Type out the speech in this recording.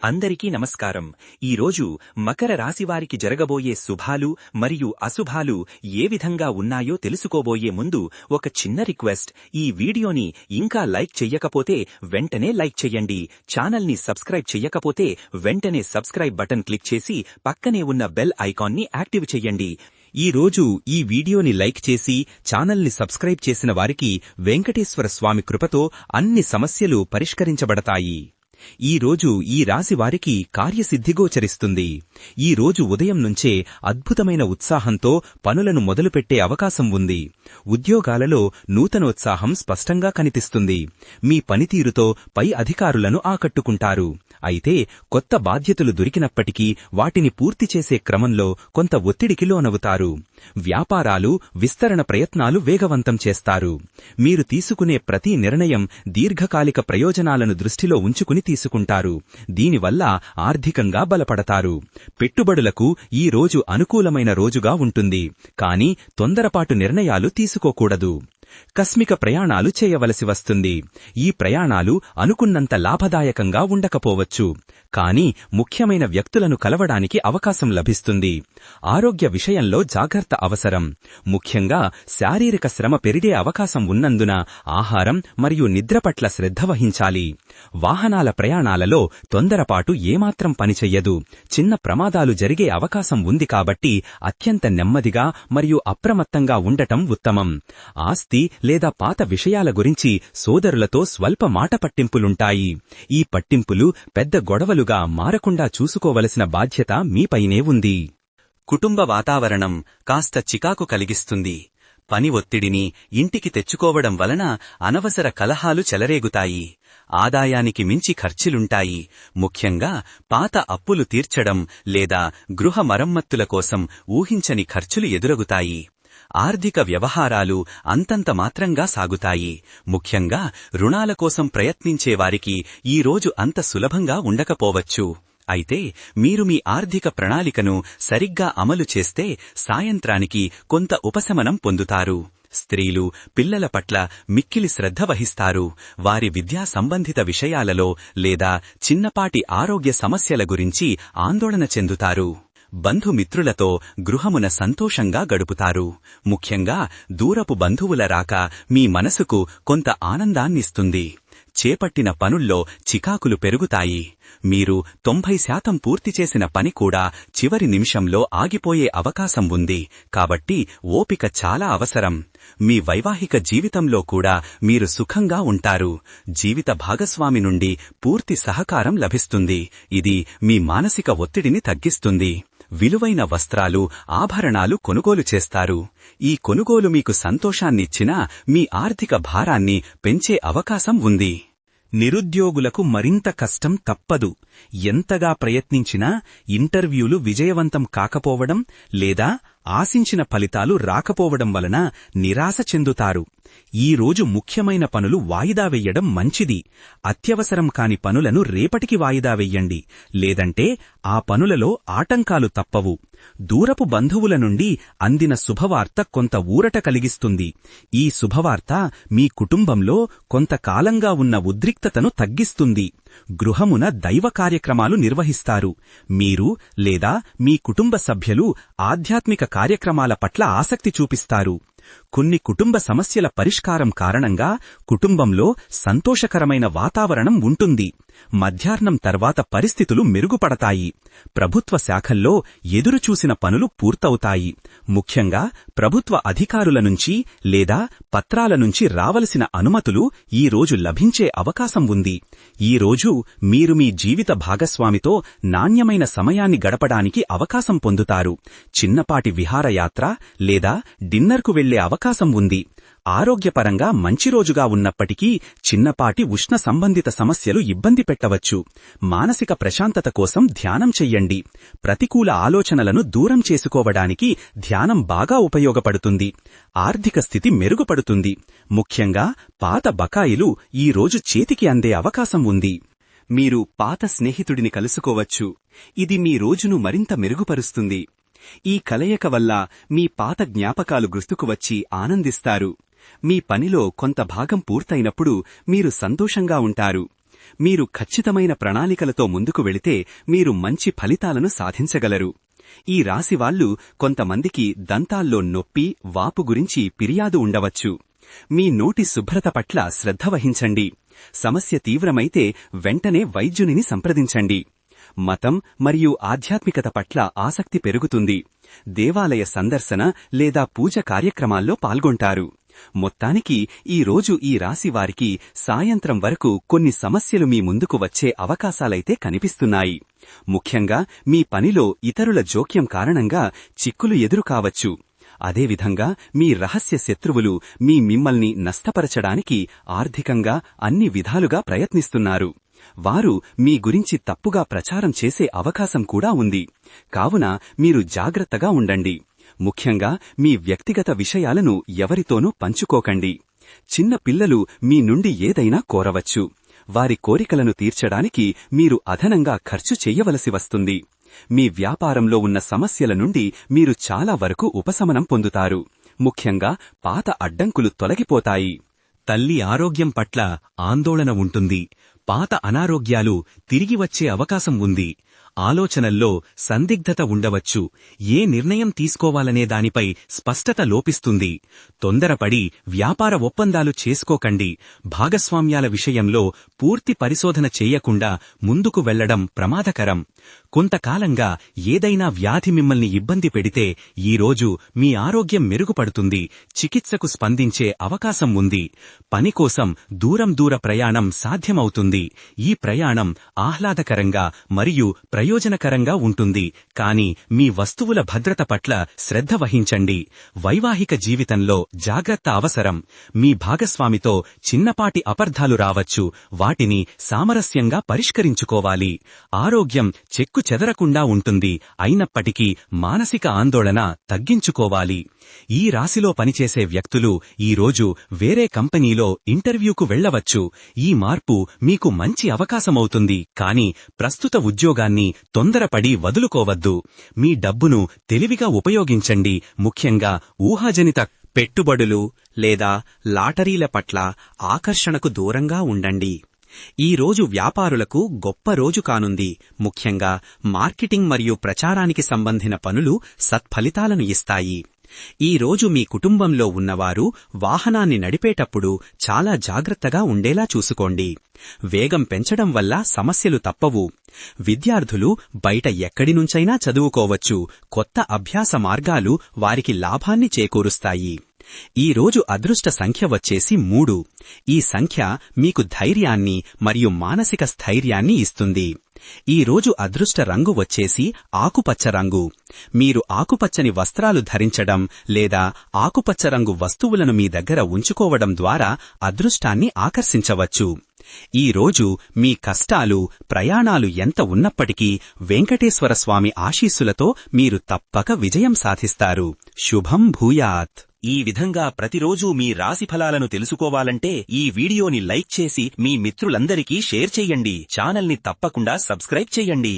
అందరికీ నమస్కారం. ఈరోజు మకర రాశివారికి జరగబోయే శుభాలు మరియు అశుభాలు ఏ విధంగా ఉన్నాయో తెలుసుకోబోయే ముందు ఒక చిన్న రిక్వెస్ట్. ఈ వీడియోని ఇంకా లైక్ చెయ్యకపోతే వెంటనే లైక్ చెయ్యండి. ఛానల్ని సబ్స్క్రైబ్ చెయ్యకపోతే వెంటనే సబ్స్క్రైబ్ బటన్ క్లిక్ చేసి పక్కనే ఉన్న బెల్ ఐకాన్ని యాక్టివ్ చెయ్యండి. ఈ రోజు ఈ వీడియోని లైక్ చేసి ఛానల్ని సబ్స్క్రైబ్ చేసిన వారికి వెంకటేశ్వర స్వామి కృపతో అన్ని సమస్యలు పరిష్కరించబడతాయి. ఈ రోజు ఈ రాశి వారికి కార్యసిద్ధి గోచరిస్తుంది. ఈ రోజు ఉదయం నుంచే అద్భుతమైన ఉత్సాహంతో పనులను మొదలుపెట్టే అవకాశం ఉంది. ఉద్యోగాలలో నూతనోత్సాహం స్పష్టంగా కనిపిస్తుంది. మీ పనితీరుతో పై అధికారులను ఆకట్టుకుంటారు. అయితే కొత్త బాధ్యతలు దొరికినప్పటికీ వాటిని పూర్తి చేసే క్రమంలో కొంత ఒత్తిడికి లోనవుతారు. వ్యాపారాలు విస్తరణ ప్రయత్నాలు వేగవంతం చేస్తారు. మీరు తీసుకునే ప్రతి నిర్ణయం దీర్ఘకాలిక ప్రయోజనాలను దృష్టిలో ఉంచుకుని తీసుకుంటారు. దీనివల్ల ఆర్థికంగా బలపడతారు. పెట్టుబడులకు ఈ రోజు అనుకూలమైన రోజుగా ఉంటుంది. కానీ తొందరపాటు నిర్ణయాలు తీసుకోకూడదు. కస్మిక ప్రయాణాలు చేయవలసి వస్తుంది. ఈ ప్రయాణాలు అనుకున్నంత లాభదాయకంగా ఉండకపోవచ్చు. కానీ ముఖ్యమైన వ్యక్తులను కలవడానికి అవకాశం లభిస్తుంది. ఆరోగ్య విషయంలో జాగ్రత్త అవసరం. ముఖ్యంగా శారీరక శ్రమ పెరిగే అవకాశం ఉన్నందున ఆహారం మరియు నిద్ర పట్ల శ్రద్ధ వహించాలి. వాహనాల ప్రయాణాలలో తొందరపాటు ఏమాత్రం పనిచెయ్యదు. చిన్న ప్రమాదాలు జరిగే అవకాశం ఉంది కాబట్టి అత్యంత నెమ్మదిగా మరియు అప్రమత్తంగా ఉండటం ఉత్తమం. ఆస్తి లేదా పాత విషయాల గురించి సోదరులతో స్వల్ప మాట పట్టింపులుంటాయి. ఈ పట్టింపులు పెద్ద గొడవలుగా మారకుండా చూసుకోవలసిన బాధ్యత మీపైనే ఉంది. కుటుంబ వాతావరణం కాస్త చికాకు కలిగిస్తుంది. పని ఒత్తిడిని ఇంటికి తెచ్చుకోవడం వలన అనవసర కలహాలు చెలరేగుతాయి. ఆదాయానికి మించి ఖర్చులుంటాయి. ముఖ్యంగా పాత అప్పులు తీర్చడం లేదా గృహ మరమ్మతుల కోసం ఊహించని ఖర్చులు ఎదురగుతాయి. ఆర్థిక వ్యవహారాలు అంతంత మాత్రంగా సాగుతాయి. ముఖ్యంగా రుణాల కోసం ప్రయత్నించేవారికి ఈ రోజు అంత సులభంగా ఉండకపోవచ్చు. అయితే మీరు మీ ఆర్థిక ప్రణాళికను సరిగ్గా అమలు చేస్తే సాయంత్రానికి కొంత ఉపశమనం పొందుతారు. స్త్రీలు పిల్లల పట్ల మిక్కిలి శ్రద్ధ వహిస్తారు. వారి విద్యా సంబంధిత విషయాలలో లేదా చిన్నపాటి ఆరోగ్య సమస్యల గురించి ఆందోళన చెందుతారు. బంధుమిత్రులతో గృహమున సంతోషంగా గడుపుతారు. ముఖ్యంగా దూరపు బంధువుల రాక మీ మనసుకు కొంత ఆనందాన్నిస్తుంది. చేపట్టిన పనుల్లో చికాకులు పెరుగుతాయి. మీరు 90% పూర్తి చేసిన పని కూడా చివరి నిమిషంలో ఆగిపోయే అవకాశం ఉంది. కాబట్టి ఓపిక చాలా అవసరం. మీ వైవాహిక జీవితంలో కూడా మీరు సుఖంగా ఉంటారు. జీవిత భాగస్వామి నుండి పూర్తి సహకారం లభిస్తుంది. ఇది మీ మానసిక ఒత్తిడిని తగ్గిస్తుంది. విలువైన వస్త్రాలు ఆభరణాలు కొనుగోలు చేస్తారు. ఈ కొనుగోలు మీకు సంతోషాన్నిచ్చినా మీ ఆర్థిక భారాన్ని పెంచే అవకాశం ఉంది. నిరుద్యోగులకు మరింత కష్టం తప్పదు. ఎంతగా ప్రయత్నించినా ఇంటర్వ్యూలు విజయవంతం కాకపోవడం లేదా ఆశించిన ఫలితాలు రాకపోవడం వలన నిరాశ చెందుతారు. ఈ రోజు ముఖ్యమైన పనులు వాయిదా వెయ్యడం మంచిది. అత్యవసరం కాని పనులను రేపటికి వాయిదా వెయ్యండి. లేదంటే ఆ పనులలో ఆటంకాలు తప్పవు. దూరపు బంధువుల నుండి అందిన శుభవార్త కొంత ఊరట కలిగిస్తుంది. ఈ శుభవార్త మీ కుటుంబంలో కొంతకాలంగా ఉన్న ఉద్రిక్తతను తగ్గిస్తుంది. గృహమున దైవ కార్యక్రమాలు నిర్వహిస్తారు. మీరు లేదా మీ కుటుంబ సభ్యులు ఆధ్యాత్మిక కార్యక్రమాల పట్ల ఆసక్తి చూపిస్తారు. కొన్ని కుటుంబ సమస్యల పరిష్కారం కారణంగా కుటుంబంలో సంతోషకరమైన వాతావరణం ఉంటుంది. మధ్యాహ్నం తర్వాత పరిస్థితులు మెరుగుపడతాయి. ప్రభుత్వ శాఖల్లో ఎదురుచూసిన పనులు పూర్తవుతాయి. ముఖ్యంగా ప్రభుత్వ అధికారుల నుంచి లేదా పత్రాల నుంచి రావలసిన అనుమతులు ఈ రోజు లభించే అవకాశం ఉంది. ఈ రోజు మీరు మీ జీవిత భాగస్వామితో నాణ్యమైన సమయాన్ని గడపడానికి అవకాశం పొందుతారు. చిన్నపాటి విహారయాత్ర లేదా డిన్నర్కు వెళ్లే అవకాశం ఉంది. ఆరోగ్యపరంగా మంచి రోజుగా ఉన్నప్పటికీ చిన్నపాటి ఉష్ణ సంబంధిత సమస్యలు ఇబ్బంది పెట్టవచ్చు. మానసిక ప్రశాంతత కోసం ధ్యానం చెయ్యండి. ప్రతికూల ఆలోచనలను దూరం చేసుకోవడానికి ధ్యానం బాగా ఉపయోగపడుతుంది. ఆర్థిక స్థితి మెరుగుపడుతుంది. ముఖ్యంగా పాత బకాయిలు ఈ రోజు చేతికి అందే అవకాశం ఉంది. మీరు పాత స్నేహితుడిని కలుసుకోవచ్చు. ఇది మీ రోజును మరింత మెరుగుపరుస్తుంది. ఈ కలయిక వల్ల మీ పాత జ్ఞాపకాలు గుర్తుకు వచ్చి ఆనందిస్తారు. మీ పనిలో కొంత భాగం పూర్తయినప్పుడు మీరు సంతోషంగా ఉంటారు. మీరు ఖచ్చితమైన ప్రణాళికలతో ముందుకు వెళితే మీరు మంచి ఫలితాలను సాధించగలరు. ఈ రాశివాళ్లు కొంతమందికి దంతాల్లో నొప్పి, వాపు గురించి ఫిర్యాదు ఉండవచ్చు. మీ నోటి శుభ్రత పట్ల శ్రద్ధ వహించండి. సమస్య తీవ్రమైతే వెంటనే వైద్యునిని సంప్రదించండి. మతం మరియు ఆధ్యాత్మికత పట్ల ఆసక్తి పెరుగుతుంది. దేవాలయ సందర్శన లేదా పూజ కార్యక్రమాల్లో పాల్గొంటారు. మొత్తానికి ఈ రోజు ఈ రాశివారికి సాయంత్రం వరకు కొన్ని సమస్యలు మీ ముందుకు వచ్చే అవకాశాలైతే కనిపిస్తున్నాయి. ముఖ్యంగా మీ పనిలో ఇతరుల జోక్యం కారణంగా చిక్కులు ఎదురుకావచ్చు. అదేవిధంగా మీ రహస్య శత్రువులు మిమ్మల్ని నష్టపరచడానికి ఆర్థికంగా అన్ని విధాలుగా ప్రయత్నిస్తున్నారు. వారు మీ గురించి తప్పుగా ప్రచారం చేసే అవకాశం కూడా ఉంది. కావున మీరు జాగ్రత్తగా ఉండండి. ముఖ్యంగా మీ వ్యక్తిగత విషయాలను ఎవరితోనూ పంచుకోకండి. చిన్న పిల్లలు మీ నుండి ఏదైనా కోరవచ్చు. వారి కోరికలను తీర్చడానికి మీరు అదనంగా ఖర్చు చెయ్యవలసి వస్తుంది. మీ వ్యాపారంలో ఉన్న సమస్యల నుండి మీరు చాలా వరకు ఉపశమనం పొందుతారు. ముఖ్యంగా పాత అడ్డంకులు తొలగిపోతాయి. తల్లి ఆరోగ్యం పట్ల ఆందోళన ఉంటుంది. పాత అనారోగ్యాలు తిరిగి వచ్చే అవకాశం ఉంది. ఆలోచనల్లో సందిగ్ధత ఉండవచ్చు. ఏ నిర్ణయం తీసుకోవాలనే దానిపై స్పష్టత లోపిస్తుంది. తొందరపడి వ్యాపార ఒప్పందాలు చేసుకోకండి. భాగస్వామ్యాల విషయంలో పూర్తి పరిశోధన చేయకుండా ముందుకు వెళ్లడం ప్రమాదకరం. కొంతకాలంగా ఏదైనా వ్యాధి మిమ్మల్ని ఇబ్బంది పెడితే ఈరోజు మీ ఆరోగ్యం మెరుగుపడుతుంది. చికిత్సకు స్పందించే అవకాశం ఉంది. పని కోసం దూర ప్రయాణం సాధ్యమవుతుంది. ఈ ప్రయాణం ఆహ్లాదకరంగా మరియు ప్రయోజనకరంగా ఉంటుంది. కానీ మీ వస్తువుల భద్రత పట్ల శ్రద్ధ వహించండి. వైవాహిక జీవితంలో జాగ్రత్త అవసరం. మీ భాగస్వామితో చిన్నపాటి అపార్థాలు రావచ్చు. వాటిని సామరస్యంగా పరిష్కరించుకోవాలి. ఆరోగ్యం చెక్కు చెదరకుండా ఉంటుంది. అయినప్పటికీ మానసిక ఆందోళన తగ్గించుకోవాలి. ఈ రాశిలో పనిచేసే వ్యక్తులు ఈరోజు వేరే కంపెనీలో ఇంటర్వ్యూకు వెళ్లవచ్చు. ఈ మార్పు మీకు మంచి అవకాశమవుతుంది. కానీ ప్రస్తుత ఉద్యోగాన్ని తొందరపడి వదులుకోవద్దు. మీ డబ్బును తెలివిగా ఉపయోగించండి. ముఖ్యంగా ఊహాజనిత పెట్టుబడులు లేదా లాటరీల పట్ల ఆకర్షణకు దూరంగా ఉండండి. ఈ రోజు వ్యాపారులకు గొప్ప రోజు కానుంది. ముఖ్యంగా మార్కెటింగ్ మరియు ప్రచారానికి సంబంధించిన పనులు సత్ఫలితాలను ఇస్తాయి. ఈ రోజు మీ కుటుంబంలో ఉన్నవారు వాహనాన్ని నడిపేటప్పుడు చాలా జాగ్రత్తగా ఉండేలా చూసుకోండి. వేగం పెంచడం వల్ల సమస్యలు తప్పవు. విద్యార్థులు బయట ఎక్కడినుంచైనా చదువుకోవచ్చు. కొత్త అభ్యాస మార్గాలు వారికి లాభాన్ని చేకూరుస్తాయి. ఈ రోజు అదృష్ట సంఖ్య వచ్చేసి 3. ఈ సంఖ్య మీకు ధైర్యాన్ని మరియు మానసిక స్థైర్యాన్ని ఇస్తుంది. ఈ రోజు అదృష్ట రంగు వచ్చేసి ఆకుపచ్చ రంగు. మీరు ఆకుపచ్చని వస్త్రాలు ధరించడం లేదా ఆకుపచ్చ రంగు వస్తువులను మీ దగ్గర ఉంచుకోవడం ద్వారా అదృష్టాన్ని ఆకర్షించవచ్చు. ఈ రోజు మీ కష్టాలు, ప్రయాణాలు ఎంత ఉన్నప్పటికీ వెంకటేశ్వర స్వామి ఆశీస్సులతో మీరు తప్పక విజయం సాధిస్తారు. శుభం భూయాత్. ఈ విధంగా ప్రతిరోజూ మీ రాశిఫలాలను తెలుసుకోవాలంటే ఈ వీడియోని లైక్ చేసి మీ మిత్రులందరికీ షేర్ చెయ్యండి. ఛానల్ని తప్పకుండా సబ్స్క్రైబ్ చెయ్యండి.